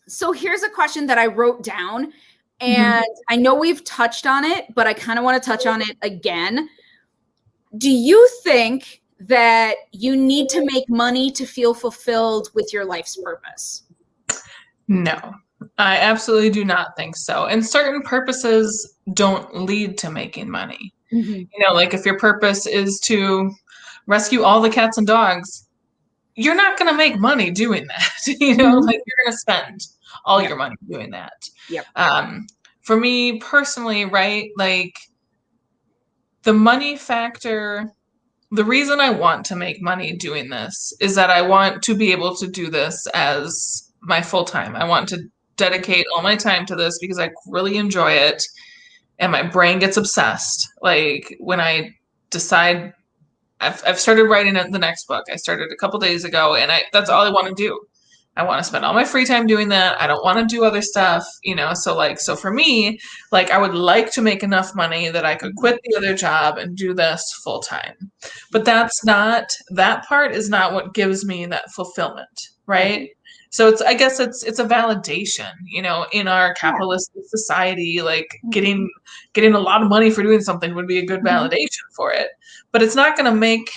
A: So here's a question that I wrote down, and I know we've touched on it, but I kind of want to touch on it again. Do you think that you need to make money to feel fulfilled with your life's purpose?
B: No, I absolutely do not think so. And certain purposes don't lead to making money. Like if your purpose is to rescue all the cats and dogs, you're not going to make money doing that. Like you're going to spend all your money doing that.
A: Yep.
B: For me personally, right, like the money factor, the reason I want to make money doing this is that I want to be able to do this as my full time. I want to dedicate all my time to this because I really enjoy it and my brain gets obsessed. Like when I decide I've started writing the next book. I started a couple days ago, and that's all I want to do. I want to spend all my free time doing that. I don't want to do other stuff, so for me, like I would like to make enough money that I could quit the other job and do this full time. But that part is not what gives me that fulfillment, right? So I guess it's a validation, in our capitalist society, like getting a lot of money for doing something would be a good validation for it. But it's not going to make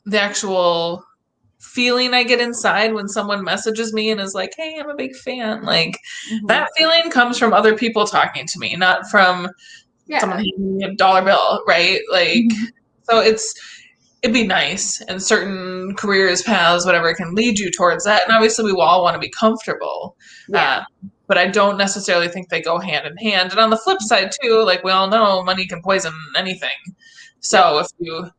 B: the actual feeling I get inside when someone messages me and is like, "Hey, I'm a big fan." Like that feeling comes from other people talking to me, not from someone handing me a dollar bill, right? Like, so it'd be nice, and certain careers, paths, whatever, can lead you towards that. And obviously we all want to be comfortable. but I don't necessarily think they go hand in hand. And on the flip side too, like we all know, money can poison anything. So if you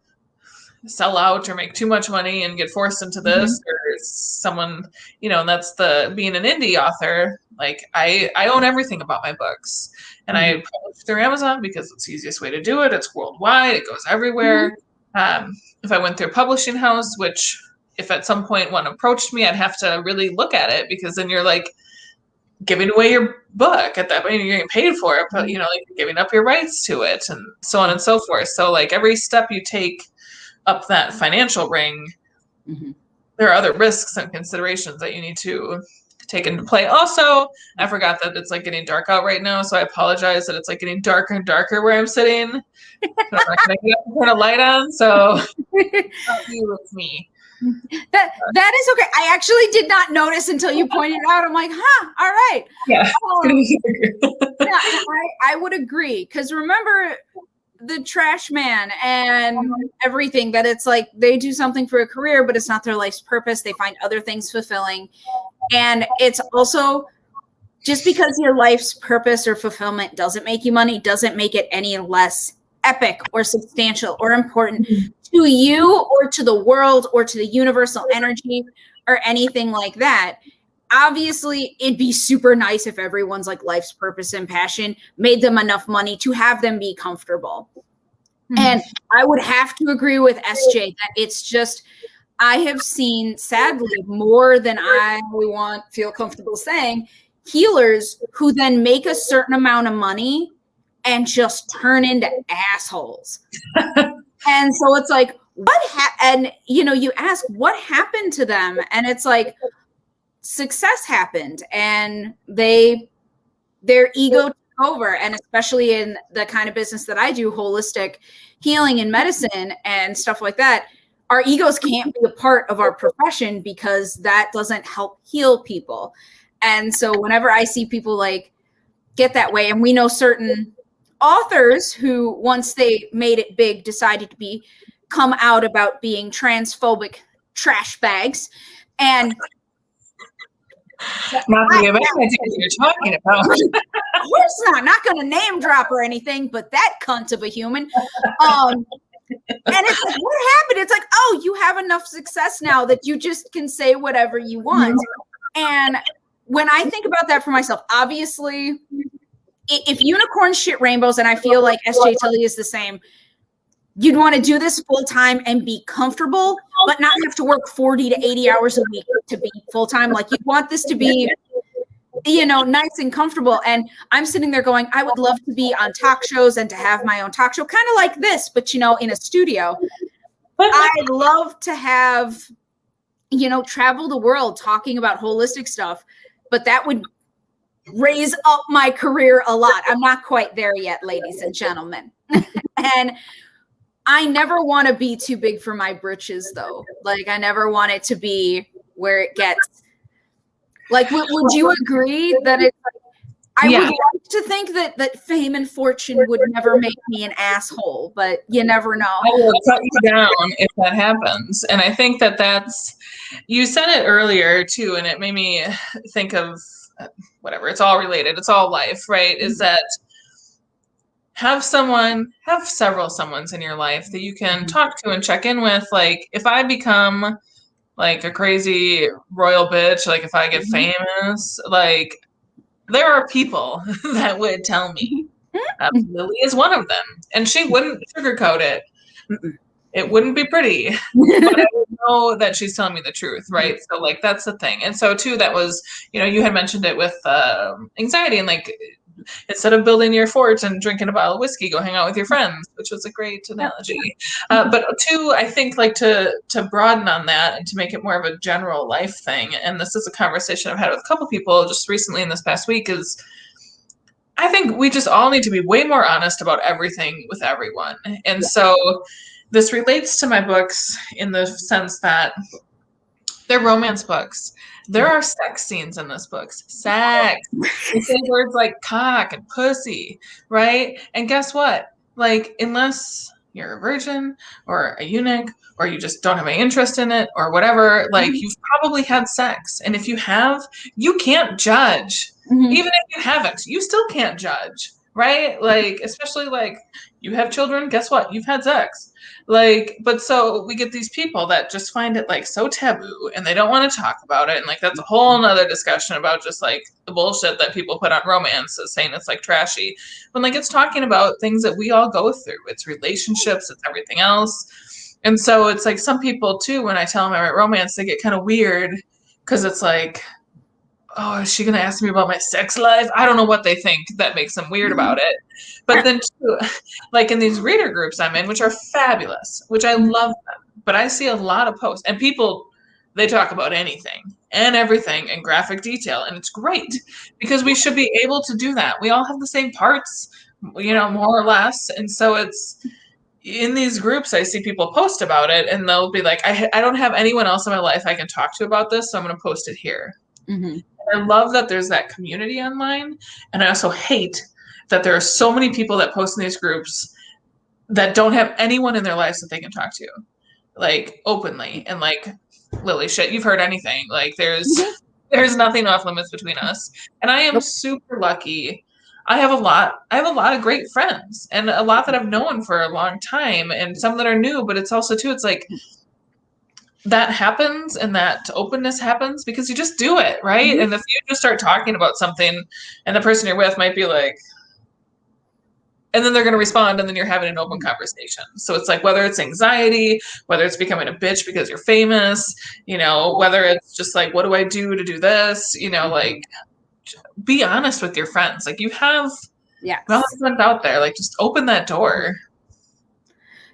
B: sell out or make too much money and get forced into this, or someone, and that's the being an indie author. Like I own everything about my books, and I publish through Amazon because it's the easiest way to do it. It's worldwide. It goes everywhere. If I went through a publishing house, which if at some point one approached me, I'd have to really look at it, because then you're like giving away your book at that point. You're getting paid for it, but like giving up your rights to it, and so on and so forth. So like every step you take up that financial ring, there are other risks and considerations that you need to take into play. Also, I forgot that it's like getting dark out right now, so I apologize that it's like getting darker and darker where I'm sitting. I'm not gonna get up and turn a light on, so it's me.
A: That is okay. I actually did not notice until you pointed it out. I'm like, all right.
B: Yeah.
A: I would agree, because remember the trash man and everything, that it's like they do something for a career, but it's not their life's purpose. They find other things fulfilling. And it's also, just because your life's purpose or fulfillment doesn't make you money, doesn't make it any less epic or substantial or important to you or to the world or to the universal energy or anything like that. Obviously, it'd be super nice if everyone's like life's purpose and passion made them enough money to have them be comfortable. And I would have to agree with SJ that it's just, I have seen, sadly, more than I feel comfortable saying, healers who then make a certain amount of money and just turn into assholes. And so it's like, and you ask what happened to them, and it's like, success happened, and their ego took over. And especially in the kind of business that I do, holistic healing and medicine and stuff like that, our egos can't be a part of our profession because that doesn't help heal people. And so whenever I see people like get that way, and we know certain authors who, once they made it big, decided to come out about being transphobic trash bags. And
B: not to give anything what you're talking about.
A: Of course not going to name drop or anything, but that cunt of a human. And it's like, what happened? It's like, oh, you have enough success now that you just can say whatever you want. And when I think about that for myself, obviously, if unicorns shit rainbows, and I feel like SJ Tilly is the same, you'd want to do this full time and be comfortable, but not have to work 40 to 80 hours a week to be full time. Like, you'd want this to be, nice and comfortable. And I'm sitting there going, I would love to be on talk shows and to have my own talk show, kind of like this, but in a studio. I'd love to have, travel the world talking about holistic stuff, but that would raise up my career a lot. I'm not quite there yet, ladies and gentlemen. And I never want to be too big for my britches, though. Like, I never want it to be where it gets like, would you agree that it's like, I would like to think that fame and fortune would never make me an asshole, but you never know.
B: I will cut you down if that happens. And I think that's, you said it earlier too, and it made me think of whatever, it's all related, it's all life, right? Is that have several someones in your life that you can talk to and check in with. Like, if I become like a crazy royal bitch, like if I get famous, like there are people that would tell me Lily is one of them, and she wouldn't sugarcoat it. It wouldn't be pretty, but I would know that she's telling me the truth, right? So like, that's the thing. And so too, that was, you had mentioned it with anxiety, and like, instead of building your fort and drinking a bottle of whiskey, go hang out with your friends, which was a great analogy. But two, I think like to broaden on that and to make it more of a general life thing. And this is a conversation I've had with a couple people just recently in this past week, is I think we just all need to be way more honest about everything with everyone. And so this relates to my books in the sense that they're romance books. There are sex scenes in this book. Sex. They say words like cock and pussy, right? And guess what? Like, unless you're a virgin or a eunuch, or you just don't have any interest in it or whatever, like, you've probably had sex. And if you have, you can't judge Even if you haven't, you still can't judge, right? Like, especially like you have children, guess what? You've had sex. Like, but so we get these people that just find it like so taboo and they don't want to talk about it. And like, that's a whole nother discussion about just like the bullshit that people put on romance, saying it's like trashy. When like it's talking about things that we all go through, it's relationships, it's everything else. And so it's like some people too, when I tell them I write romance, they get kind of weird because it's like, oh, is she going to ask me about my sex life? I don't know what they think that makes them weird about it. But then, too, like in these reader groups I'm in, which are fabulous, which I love them, but I see a lot of posts and people, they talk about anything and everything in graphic detail. And it's great because we should be able to do that. We all have the same parts, you know, more or less. And so it's in these groups, I see people post about it and they'll be like, I don't have anyone else in my life I can talk to about this, so I'm going to post it here. I love that there's that community online. And I also hate that there are so many people that post in these groups that don't have anyone in their lives that they can talk to, like openly. And like, Lily, shit, you've heard anything. Like there's nothing off limits between us. And I am super lucky. I have a lot of great friends and a lot that I've known for a long time and some that are new, but it's also too, it's like, that happens and that openness happens because you just do it, right? And if you just start talking about something and the person you're with might be like, and then they're going to respond and then you're having an open conversation. So it's like, whether it's anxiety, whether it's becoming a bitch because you're famous, you know, whether it's just like, what do I do to do this? You know, like be honest with your friends. Like you have relevance out there, like just open that door.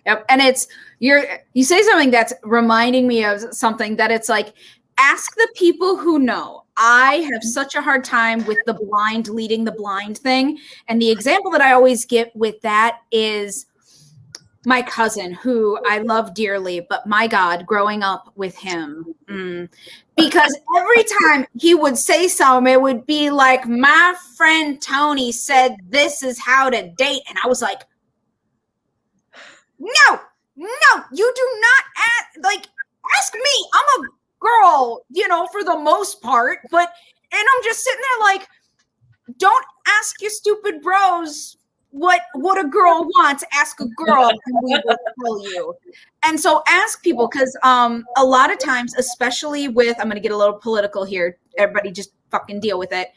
A: Yep. And it's you say something that's reminding me of something that it's like, ask the people who know. I have such a hard time with the blind leading the blind thing. And the example that I always get with that is my cousin, who I love dearly, but my God, growing up with him, because every time he would say something, it would be like, my friend Tony said, this is how to date. And I was like, no, you do not ask me. I'm a girl, you know, for the most part, and I'm just sitting there like, don't ask your stupid bros what a girl wants. Ask a girl and we will tell you. And so ask people, because a lot of times, especially with, I'm going to get a little political here, everybody just fucking deal with it.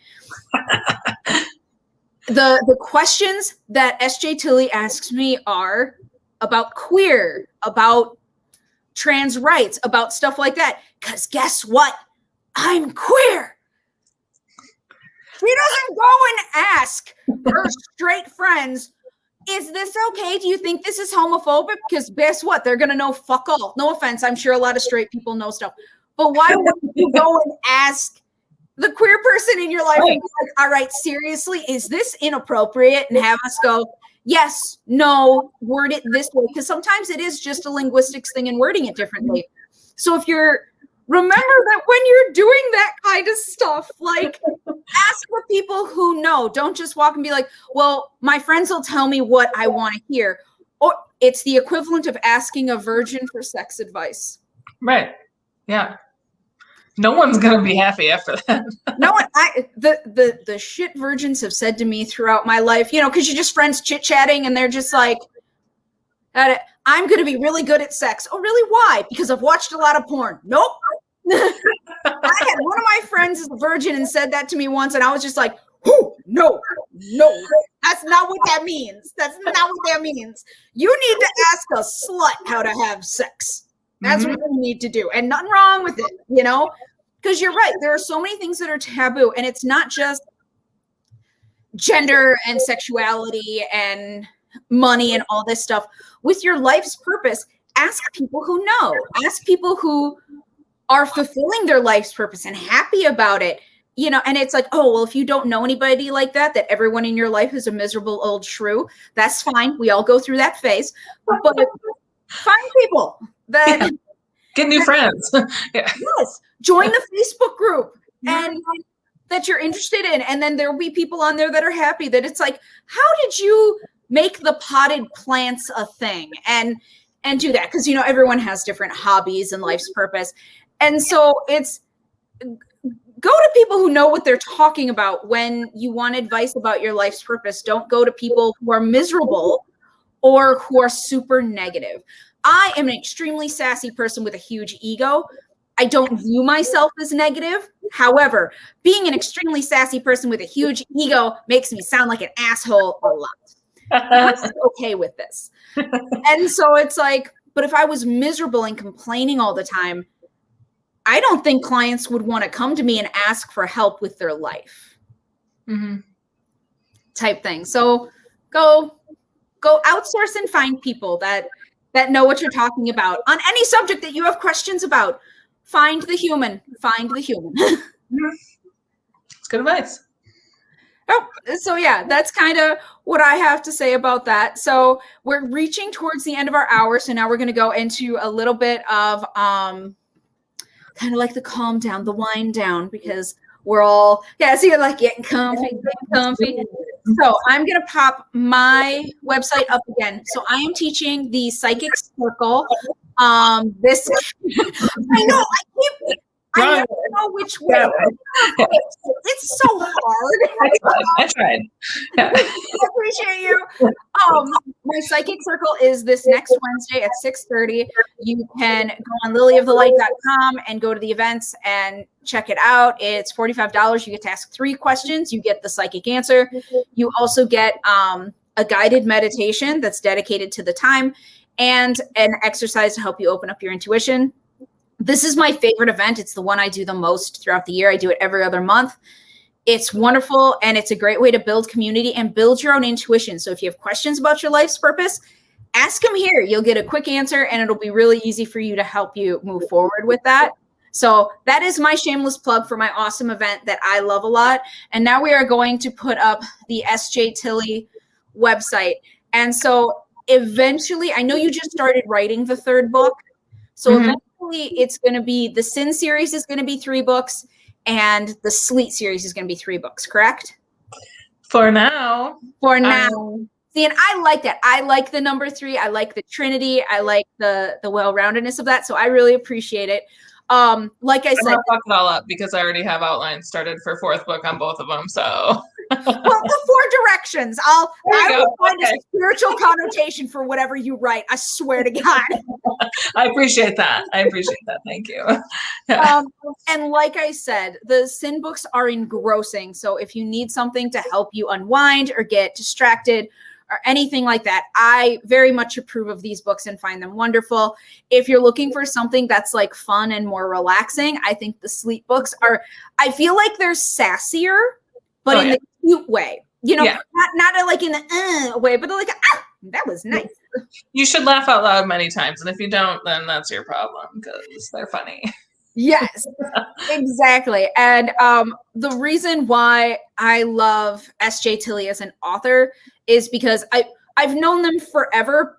A: The questions that SJ Tilly asks me are about queer, about trans rights, about stuff like that. Because guess what? I'm queer. She doesn't go and ask her straight friends, is this okay? Do you think this is homophobic? Because guess what? They're going to know fuck all. No offense. I'm sure a lot of straight people know stuff. But why would you go and ask the queer person in your life and be like, all right, seriously, is this inappropriate? And have us go, yes, no, word it this way. Because sometimes it is just a linguistics thing and wording it differently. So if remember that when you're doing that kind of stuff, like ask the people who know. Don't just walk and be like, well, my friends will tell me what I want to hear. Or it's the equivalent of asking a virgin for sex advice.
B: Right. Yeah. No one's gonna be happy after that.
A: No one. The shit virgins have said to me throughout my life, you know, because you're just friends chit-chatting and they're just like, I'm gonna be really good at sex. Oh, really? Why? Because I've watched a lot of porn. Nope. I had one of my friends is a virgin and said that to me once, and I was just like, no, that's not what that means. That's not what that means. You need to ask a slut how to have sex. That's what you need to do. And nothing wrong with it, you know? Because you're right. There are so many things that are taboo. And it's not just gender and sexuality and money and all this stuff. With your life's purpose, ask people who know. Ask people who are fulfilling their life's purpose and happy about it. You know, and it's like, oh, well, if you don't know anybody like that everyone in your life is a miserable old shrew, that's fine. We all go through that phase. But find people that
B: get new friends.
A: Yes, join the Facebook group and that you're interested in, and then there'll be people on there that are happy that it's like, how did you make the potted plants a thing and do that? Because you know everyone has different hobbies and life's purpose, and so it's go to people who know what they're talking about when you want advice about your life's purpose. Don't go to people who are miserable or who are super negative. I am an extremely sassy person with a huge ego. I don't view myself as negative. However, being an extremely sassy person with a huge ego makes me sound like an asshole a lot. I'm okay with this. And so it's like, but if I was miserable and complaining all the time, I don't think clients would want to come to me and ask for help with their life. Type thing. So go outsource and find people that know what you're talking about on any subject that you have questions about. Find the human.
B: It's good advice.
A: Oh, so yeah, that's kind of what I have to say about that. So we're reaching towards the end of our hour. So now we're going to go into a little bit of kind of like the calm down, the wind down, because we're all, so you're like getting comfy. So I'm going to pop my website up again. So I am teaching the Psychic Circle. This, I never know which way. It's so hard.
B: I tried. Yeah.
A: I appreciate you. My Psychic Circle is this next Wednesday at 6:30. You can go on lilyofthelight.com and go to the events and check it out. It's $45. You get to ask 3 questions. You get the psychic answer. You also get a guided meditation that's dedicated to the time and an exercise to help you open up your intuition. This is my favorite event. It's the one I do the most throughout the year. I do it every other month. It's wonderful, and it's a great way to build community and build your own intuition. So if you have questions about your life's purpose, ask them here. You'll get a quick answer, and it'll be really easy for you to help you move forward with that. So that is my shameless plug for my awesome event that I love a lot. And now we are going to put up the SJ Tilley website. And so eventually, I know you just started writing the 3rd book. So eventually it's going to be, the Sin series is going to be 3 books, and the Sleet series is going to be 3 books, correct?
B: For now.
A: See, and I like that. I like the number 3. I like the Trinity. I like the well-roundedness of that. So I really appreciate it. Like I said,
B: I'll fuck it all up because I already have outlines started for 4th book on both of them. So
A: well, the 4 directions. I will find a spiritual connotation for whatever you write. I swear to God.
B: I appreciate that. Thank you.
A: And like I said, the Sin books are engrossing. So if you need something to help you unwind or get distracted or anything like that, I very much approve of these books and find them wonderful. If you're looking for something that's like fun and more relaxing, I think the Sleep books are, I feel like they're sassier, but in the cute way, not like in the way, but like, that was nice.
B: You should laugh out loud many times. And if you don't, then that's your problem because they're funny.
A: Yes, exactly. And the reason why I love S.J. Tilley as an author is because I've known them forever,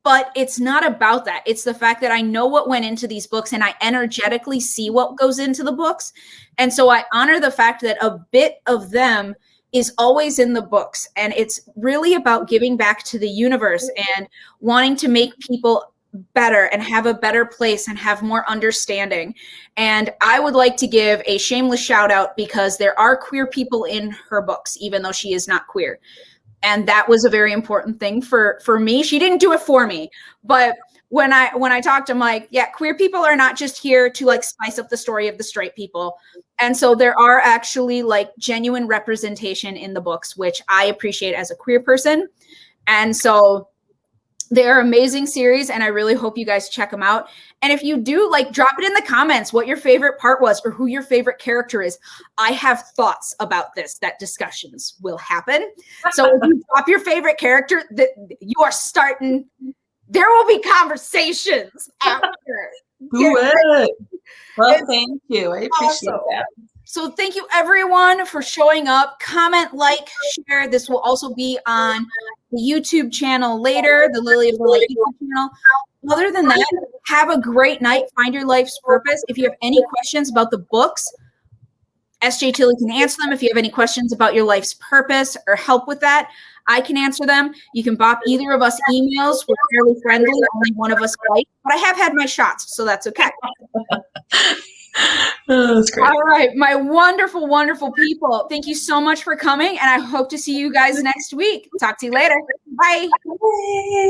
A: but it's not about that. It's the fact that I know what went into these books and I energetically see what goes into the books. And so I honor the fact that a bit of them is always in the books. And it's really about giving back to the universe and wanting to make people better and have a better place and have more understanding. And I would like to give a shameless shout out because there are queer people in her books, even though she is not queer. And that was a very important thing for me. She didn't do it for me, but when I talked, I'm like, yeah, queer people are not just here to like spice up the story of the straight people. And so there are actually like genuine representation in the books, which I appreciate as a queer person. And so they are amazing series, and I really hope you guys check them out. And if you do, like, drop it in the comments what your favorite part was or who your favorite character is. I have thoughts about this, that discussions will happen. So if you drop your favorite character, that you are starting, there will be conversations after.
B: Well, thank you. I appreciate that.
A: So thank you everyone for showing up. Comment, like, share. This will also be on the YouTube channel later, the Lily of the Light YouTube channel. Other than that, have a great night. Find your life's purpose. If you have any questions about the books, S.J. Tilley can answer them. If you have any questions about your life's purpose or help with that, I can answer them. You can bop either of us emails. We're fairly friendly. Only one of us fight, but I have had my shots, so that's okay.
B: Oh, that's great.
A: All right, my wonderful, wonderful people. Thank you so much for coming, and I hope to see you guys next week. Talk to you later. Bye.
B: Bye.